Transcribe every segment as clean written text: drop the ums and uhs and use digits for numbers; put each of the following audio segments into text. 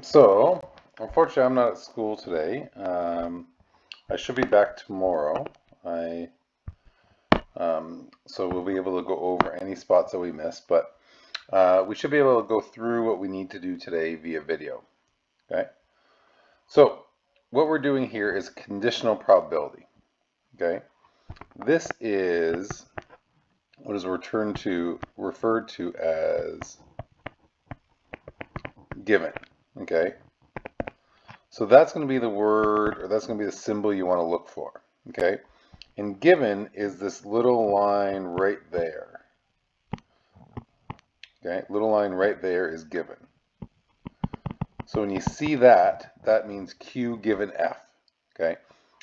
So, unfortunately, I'm not at school today. I should be back tomorrow. So we'll be able to go over any spots that we missed, but we should be able to go through what we need to do today via video. Okay. So what we're doing here is conditional probability. Okay. This is what is referred to as given. Okay. So that's going to be the word, or that's going to be the symbol you want to look for. Okay. And given is this little line right there. Okay, little line right there is given. So when you see that, that means Q given F. Okay,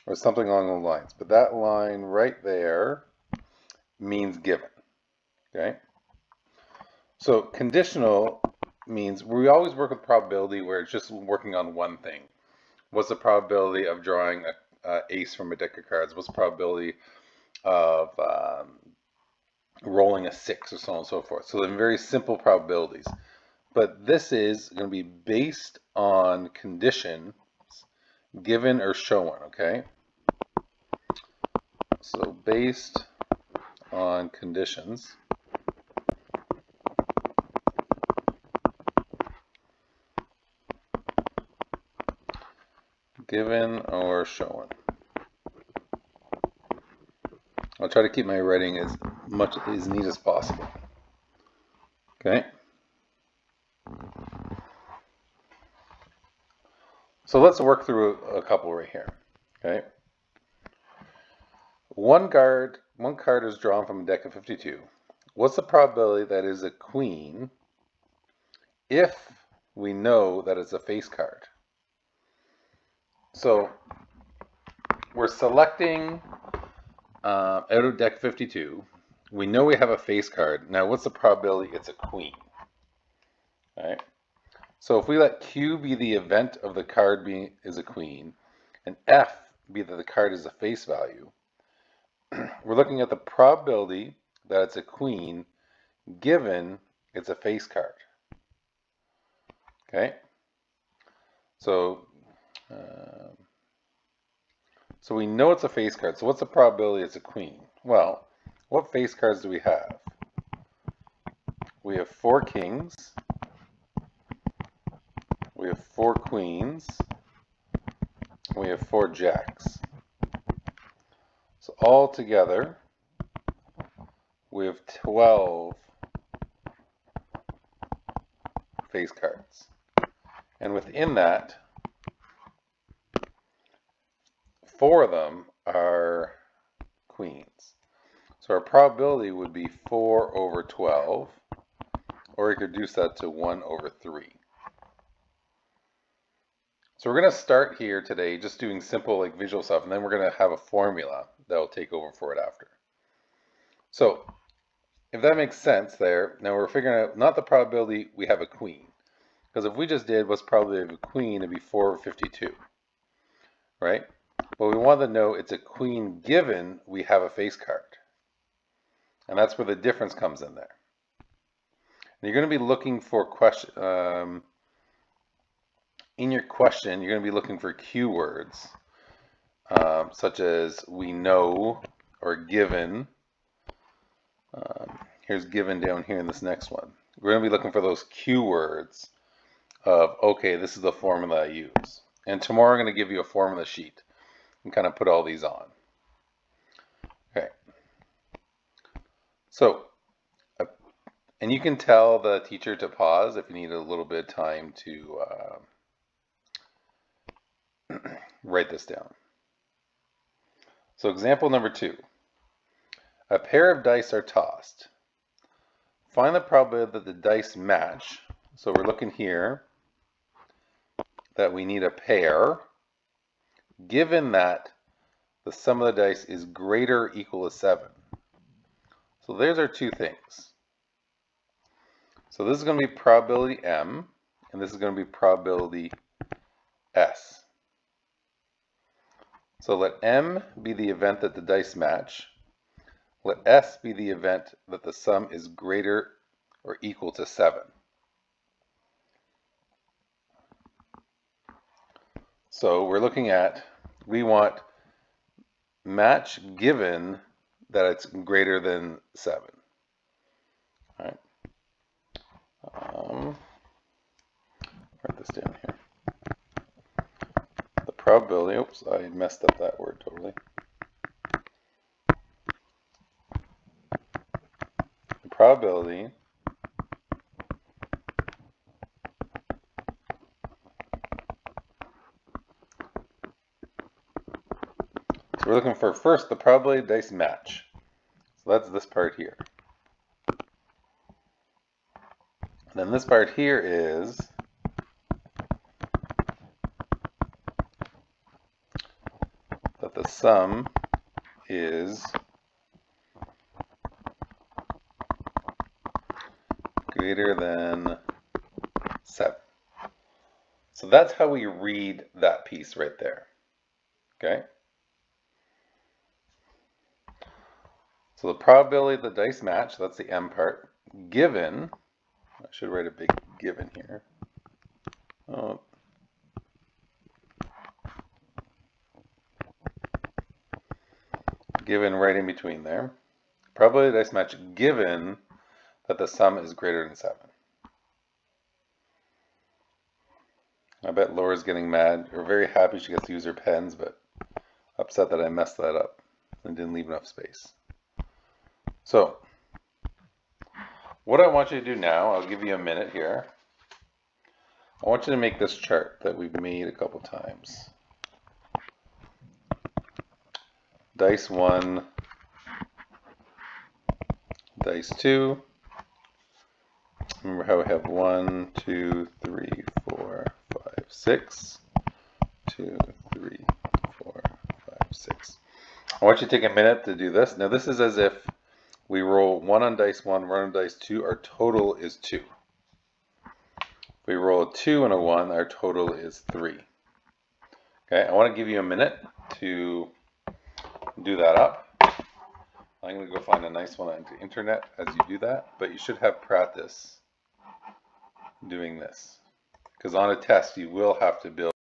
or something along those lines. But that line right there means given. Okay. So conditional means we always work with probability where it's just working on one thing. What's the probability of drawing a ace from a deck of cards? What's the probability of rolling a 6 or so on and so forth? So they're very simple probabilities. But this is going to be based on conditions given or shown, okay? So based on conditions given or shown. I'll try to keep my writing as neat as possible. Okay. So let's work through a couple right here. Okay. One card is drawn from a deck of 52. What's the probability that is a queen if we know that it's a face card? So we're selecting out of deck 52. We know we have a face card. Now what's the probability it's a queen? All right. So if we let Q be the event of the card is a queen, and F be that the card is a face value, we're looking at the probability that it's a queen given it's a face card. Okay. So we know it's a face card. So what's the probability it's a queen? Well, what face cards do we have? We have 4 kings. We have 4 queens. We have 4 jacks. So all together, we have 12 face cards. And within that, 4 of them are queens. So our probability would be 4 over 12, or we could reduce that to 1 over 3. So we're going to start here today just doing simple like visual stuff, and then we're going to have a formula that will take over for it after. So if that makes sense there, now we're figuring out not the probability we have a queen, because if we just did what's probability of a queen, it'd be 4 over 52, right? But we want to know it's a queen given we have a face card. And that's where the difference comes in there. And you're going to be looking for in your question, you're going to be looking for keywords such as we know or given. Here's given down here in this next one. We're going to be looking for those keywords of, okay, this is the formula I use. And tomorrow I'm going to give you a formula sheet and kind of put all these on. Okay. So, and you can tell the teacher to pause if you need a little bit of time to write this down. So example number 2. A pair of dice are tossed. Find the probability that the dice match. So we're looking here that we need a pair given that the sum of the dice is greater or equal to 7. So there's our 2 things. So this is going to be probability M, and this is going to be probability S. So let M be the event that the dice match. Let S be the event that the sum is greater or equal to 7. So we're looking at, we want match given that it's greater than 7. All right. Write this down here. The probability, oops, I messed up that word totally. The probability so we're looking for first the probability dice match. So that's this part here. And then this part here is that the sum is greater than 7. So that's how we read that piece right there. Okay? So the probability of the dice match, that's the M part, given, I should write a big given here. Oh. Given right in between there. Probability of the dice match given that the sum is greater than 7. I bet Laura's getting mad, or very happy she gets to use her pens, but upset that I messed that up and didn't leave enough space. So, what I want you to do now, I'll give you a minute here. I want you to make this chart that we've made a couple times. Dice 1, dice 2. Remember how we have 1, 2, 3, 4, 5, 6. 2, 3, 4, 5, 6. I want you to take a minute to do this. Now this is as if we roll 1 on dice 1, 1 on dice 2, our total is 2. If we roll a 2 and a 1, our total is 3. Okay, I want to give you a minute to do that up. I'm going to go find a nice one on the internet as you do that, but you should have practice doing this. Because on a test, you will have to build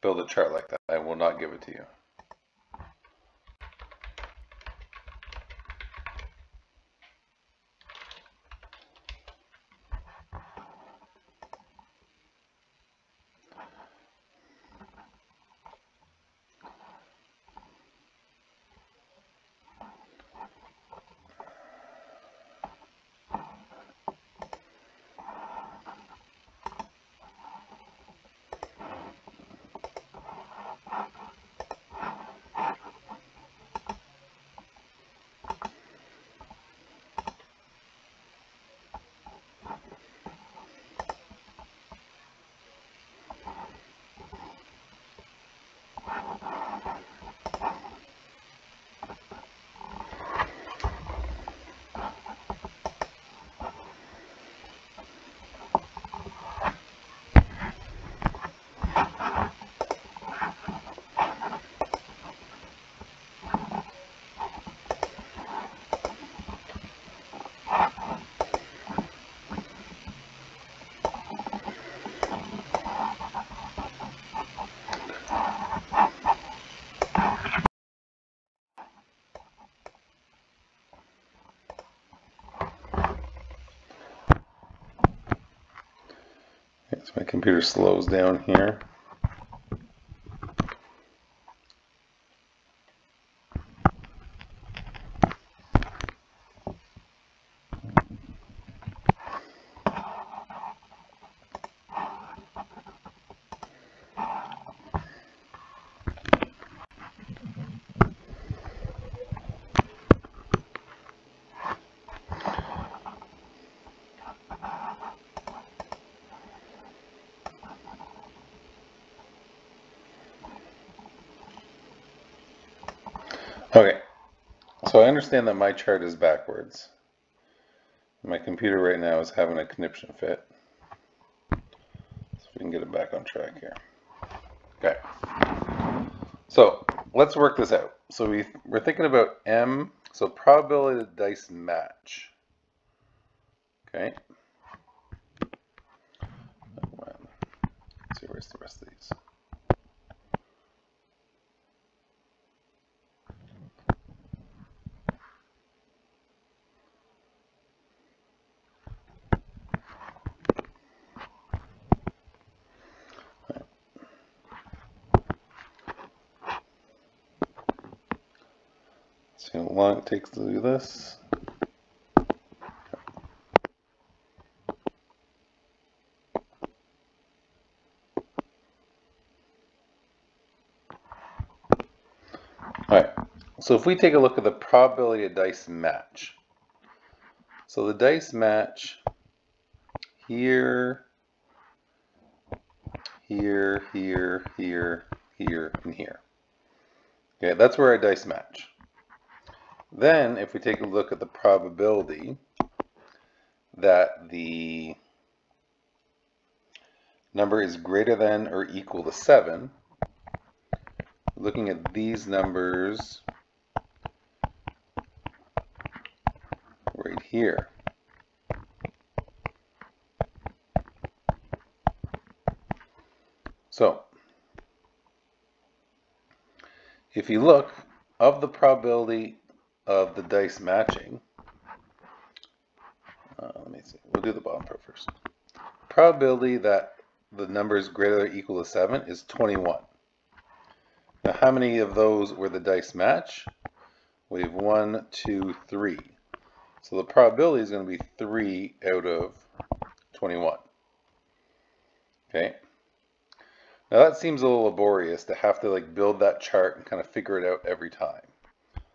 a chart like that. I will not give it to you. So my computer slows down here. Okay, so I understand that my chart is backwards. My computer right now is having a conniption fit. So if we can get it back on track here. Okay, so let's work this out. So we're thinking about M, so probability of dice match. Okay. see, where's the rest of these? See how long it takes to do this. Alright, so if we take a look at the probability of dice match. So the dice match here, here, here, here, here, and here. Okay, that's where our dice match. Then, if we take a look at the probability that the number is greater than or equal to 7, looking at these numbers right here. So, if you look of the probability of the dice matching, let me see, we'll do the bottom part first. Probability that the number is greater or equal to 7 is 21. Now, how many of those were the dice match? We have 1, 2, 3. So the probability is going to be 3 out of 21. Okay. Now that seems a little laborious to have to like build that chart and kind of figure it out every time.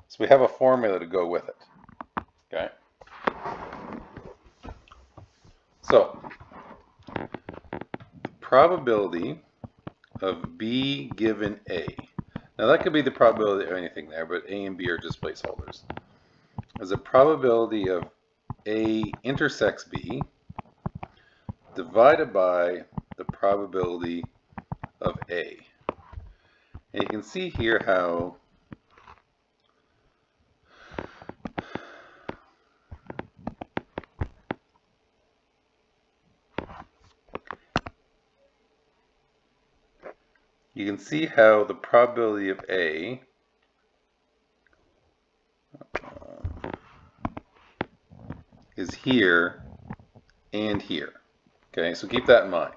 So we have a formula to go with it. Okay. So probability of B given A. Now that could be the probability of anything there, but A and B are just placeholders. Is a probability of A intersects B divided by the probability of A. And you can see here how the probability of A is here and here. Okay, so keep that in mind.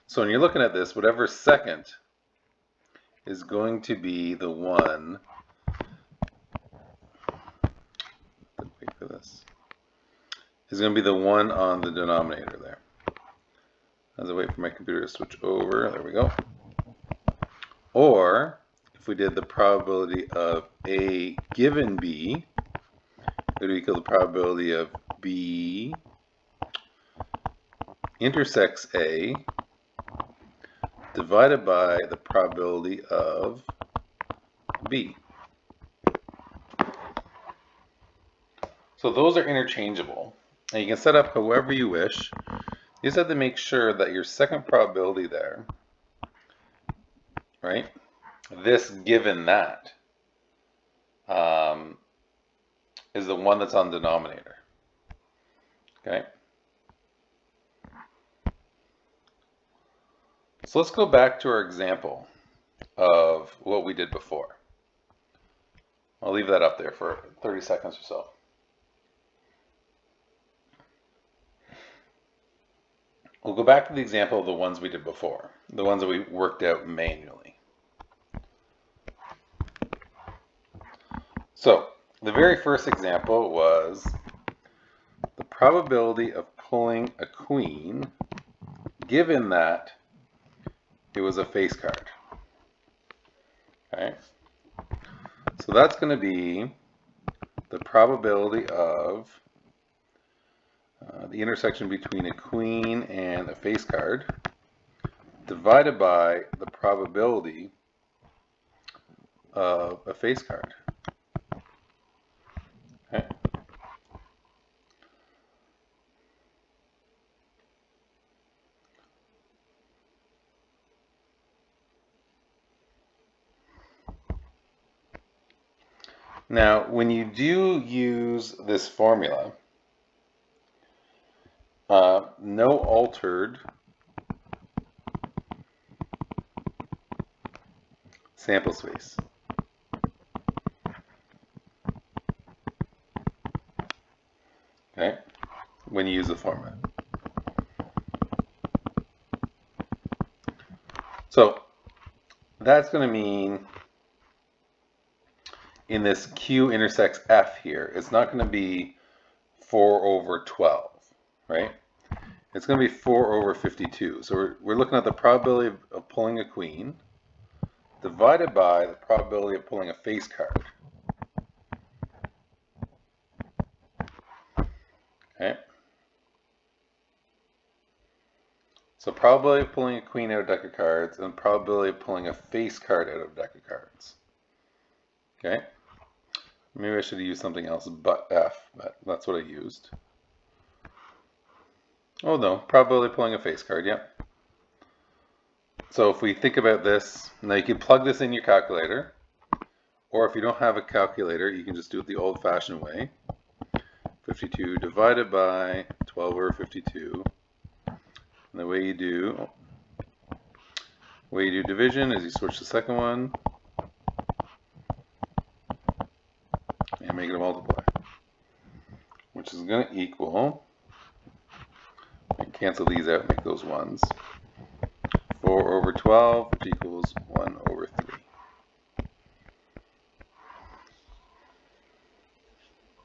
So when you're looking at this, whatever second is going to be the one, wait for this, is going to be the one on the denominator there. As I wait for my computer to switch over, there we go. Or, if we did the probability of A given B, it would equal the probability of B intersects A divided by the probability of B. So those are interchangeable. And you can set up however you wish. You just have to make sure that your second probability there, right, this given that, is the one that's on the denominator. Okay. So let's go back to our example of what we did before. I'll leave that up there for 30 seconds or so. We'll go back to the example of the ones we did before, the ones that we worked out manually. So the very first example was the probability of pulling a queen given that it was a face card. Okay, so that's going to be the probability of the intersection between a queen and a face card divided by the probability of a face card. Okay. Now, when you do use this formula, no altered sample space. Okay, when you use the format. So that's going to mean in this Q intersects F here, it's not going to be 4 over 12, right? It's going to be 4 over 52. So we're looking at the probability of pulling a queen divided by the probability of pulling a face card. Okay. So probability of pulling a queen out of deck of cards and probability of pulling a face card out of deck of cards. Okay. Maybe I should have used something else but F, but that's what I used. Oh no, probability of pulling a face card, yep. So if we think about this, now you can plug this in your calculator, or if you don't have a calculator, you can just do it the old-fashioned way. 52 divided by 12 over 52. And the way you do division is you switch the second one and make it a multiply, which is going to equal, and cancel these out, make those ones, 4 over 12, which equals 1 over 3.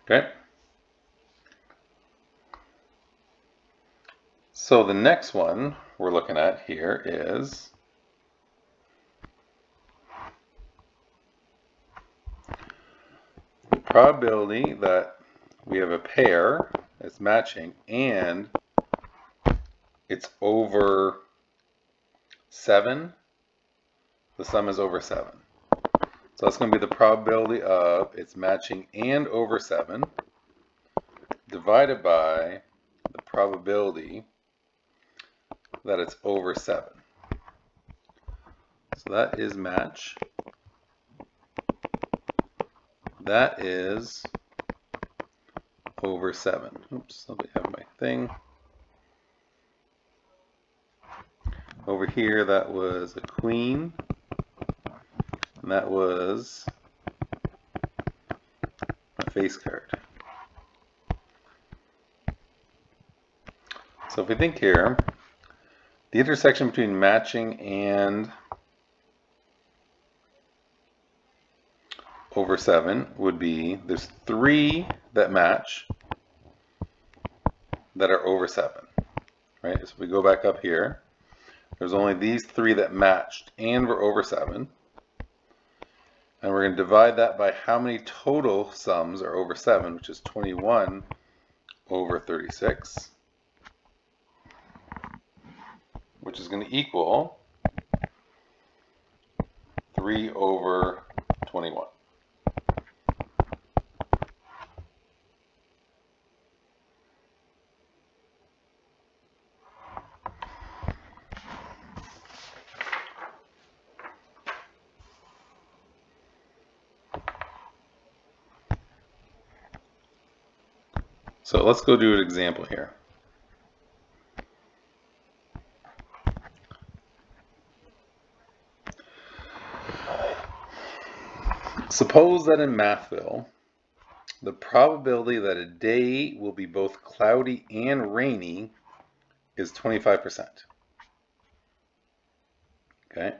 Okay. So the next one we're looking at here is the probability that we have a pair that's matching and it's over 7. The sum is over 7. So that's going to be the probability of it's matching and over 7 divided by the probability that it's over 7. So that is match. That is over 7. Oops, let me have my thing. Over here, that was a queen. And that was a face card. So if we think here, the intersection between matching and over 7 would be, there's 3 that match that are over 7, right? So if we go back up here, there's only these 3 that matched and were over 7. And we're going to divide that by how many total sums are over 7, which is 21 over 36, which is going to equal 3 over 21. So let's go do an example here. Suppose that in Mathville, the probability that a day will be both cloudy and rainy is 25%. Okay.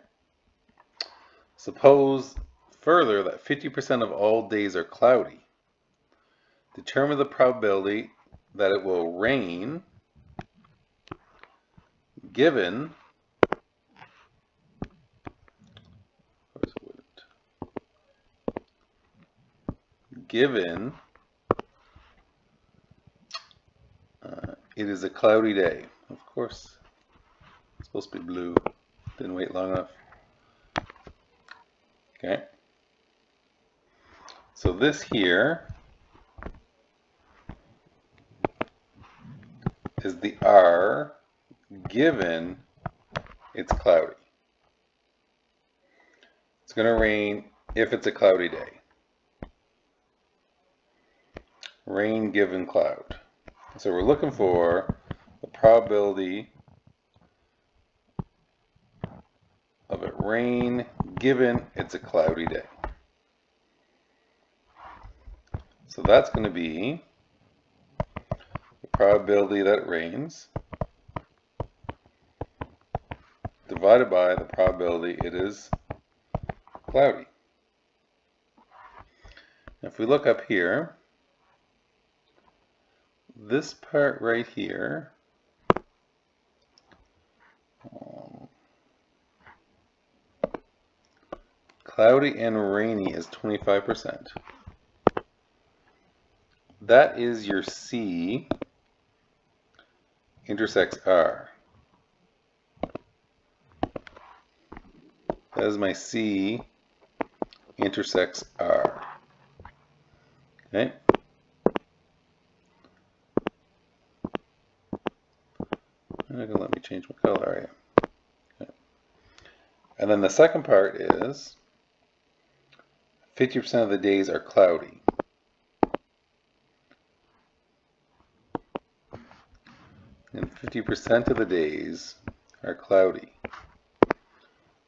Suppose further that 50% of all days are cloudy. Determine the probability that it will rain given it is a cloudy day. Of course, it's supposed to be blue. Didn't wait long enough. Okay. So this here is the R given it's cloudy. It's going to rain if it's a cloudy day. Rain given cloud. So we're looking for the probability of it rain given it's a cloudy day. So that's going to be the probability that it rains divided by the probability it is cloudy. If we look up here, this part right here, cloudy and rainy is 25%. That is your C intersects R. That is my C intersects R. Okay. You're not going to let me change my color, are you? Okay. And then the second part is 50% of the days are cloudy. And 50% of the days are cloudy.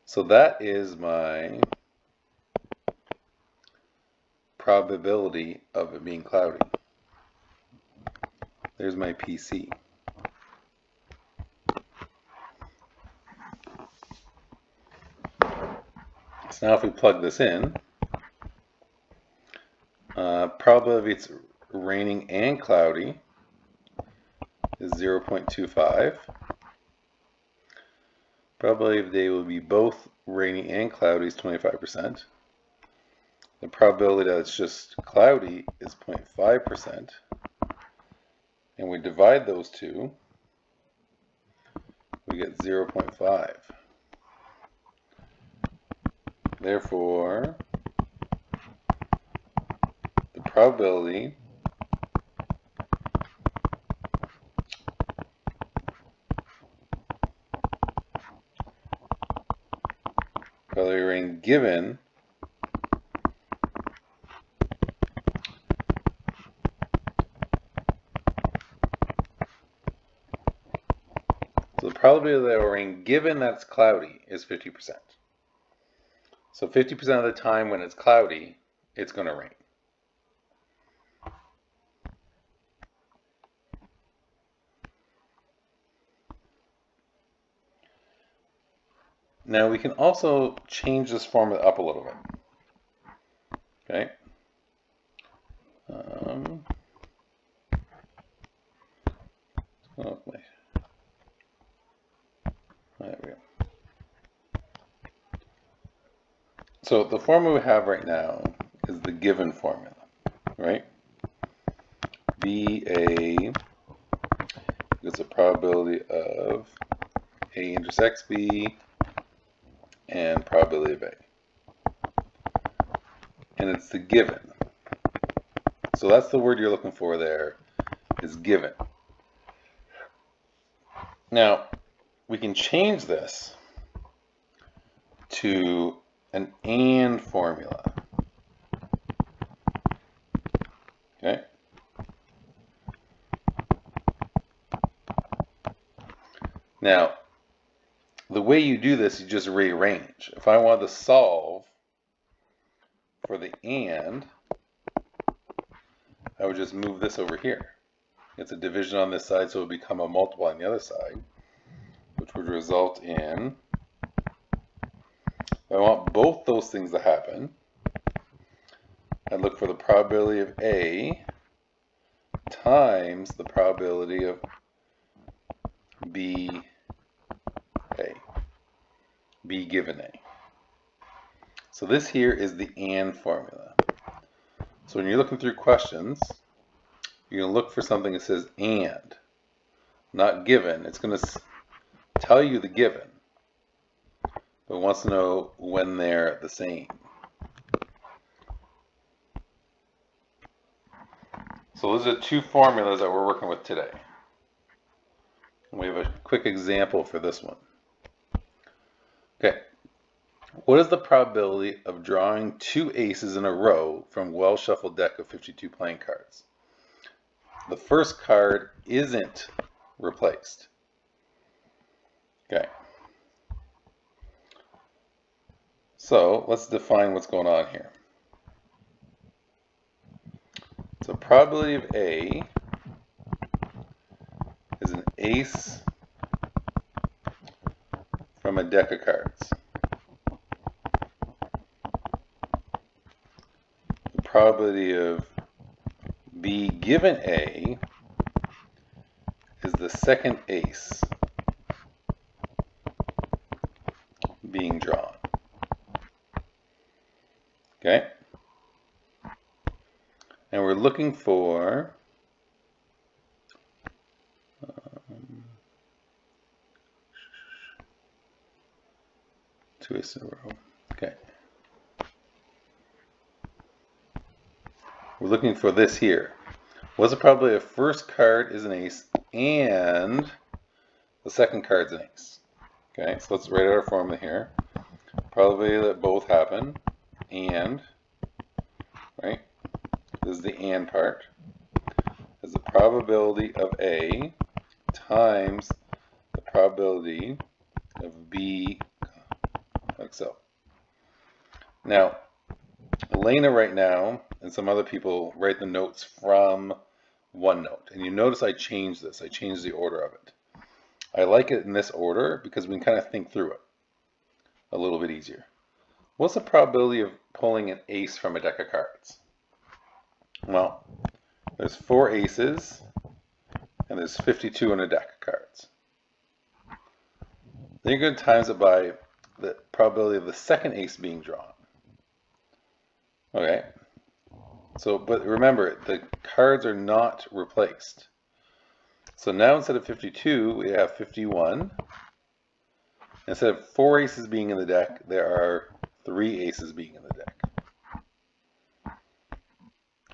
So that is my probability of it being cloudy. There's my PC. So now if we plug this in, probability it's raining and cloudy is 0.25. Probability of the day will be both rainy and cloudy is 25%. The probability that it's just cloudy is 0.5%. And we divide those two, we get 0.5. Therefore, the probability rain given the probability that it will rain given that it's cloudy is 50%. So 50% of the time when it's cloudy, it's going to rain. Now we can also change this formula up a little bit. Okay. There we go. So the formula we have right now is the given formula, right? BA is the probability of A intersects B and probability of A. And it's the given. So that's the word you're looking for there, is given. Now, we can change this to an AND formula. Okay? Now, the way you do this, you just rearrange. If I want to solve for the AND, I would just move this over here. It's a division on this side, so it would become a multiply on the other side, which would result in, if I want both those things to happen, I'd look for the probability of A times the probability of B given A. So this here is the AND formula. So when you're looking through questions, you're going to look for something that says AND, not given. It's going to tell you the given, but it wants to know when they're the same. So those are two formulas that we're working with today. And we have a quick example for this one. Okay, what is the probability of drawing 2 aces in a row from a well-shuffled deck of 52 playing cards? The first card isn't replaced. Okay. So let's define what's going on here. So probability of A is an ace from a deck of cards. The probability of B given A is the second ace being drawn. Okay? And we're looking for two aces in a row. Okay. We're looking for this here. What's the probability of first card is an ace and the second card's an ace? Okay, so let's write out our formula here. Probability that both happen, and, right? This is the and part. Is the probability of A times the probability of B, like so. Now, Elena right now, and some other people write the notes from OneNote. And you notice I changed this. I changed the order of it. I like it in this order because we can kind of think through it a little bit easier. What's the probability of pulling an ace from a deck of cards? Well, there's 4 aces, and there's 52 in a deck of cards. Then you're going to times it by the probability of the second ace being drawn. Okay, so, but remember, the cards are not replaced. So now instead of 52, we have 51. Instead of 4 aces being in the deck, there are 3 aces being in the deck.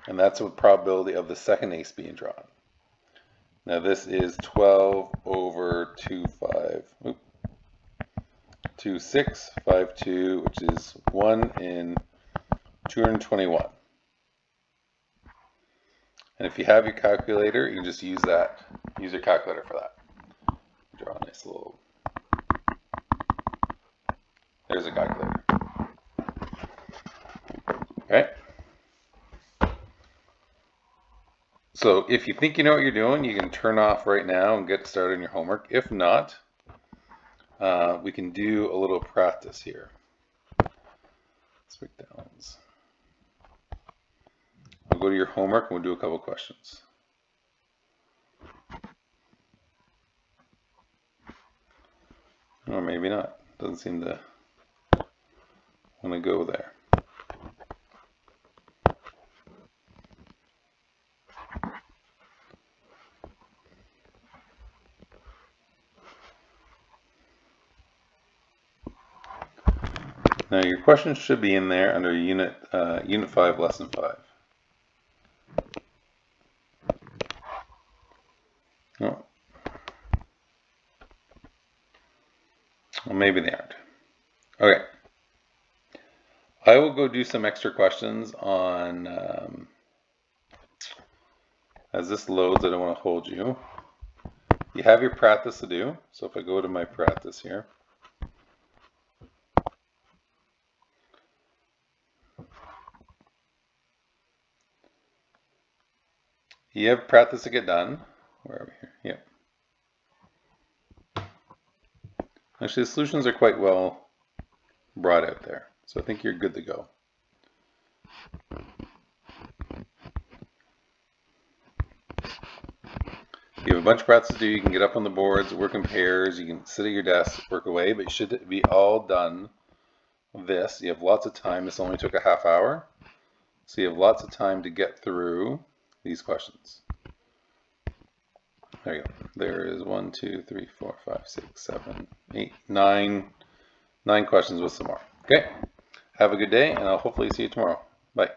And that's the probability of the second ace being drawn. Now this is 12 over 2, 6, 5, 2, which is 1 in 221. And if you have your calculator, you can just use that. Use your calculator for that. Draw a nice little. There's a calculator. Okay. So if you think you know what you're doing, you can turn off right now and get started on your homework. If not, we can do a little practice here. Let's break downs. We'll go to your homework and we'll do a couple questions. Or maybe not. Doesn't seem to want to go there. Now your questions should be in there under Unit 5, Lesson 5. Oh. Well, maybe they aren't. Okay. I will go do some extra questions on, as this loads, I don't want to hold you. You have your practice to do. So if I go to my practice here. You have practice to get done. Where are we here? Yep. Actually, the solutions are quite well brought out there. So I think you're good to go. You have a bunch of practice to do. You can get up on the boards, work in pairs. You can sit at your desk, work away, but you should be all done this. You have lots of time. This only took a half hour. So you have lots of time to get through these questions. There you go. There is 1, 2, 3, 4, 5, 6, 7, 8, 9 questions with some more. Okay. Have a good day, and I'll hopefully see you tomorrow. Bye.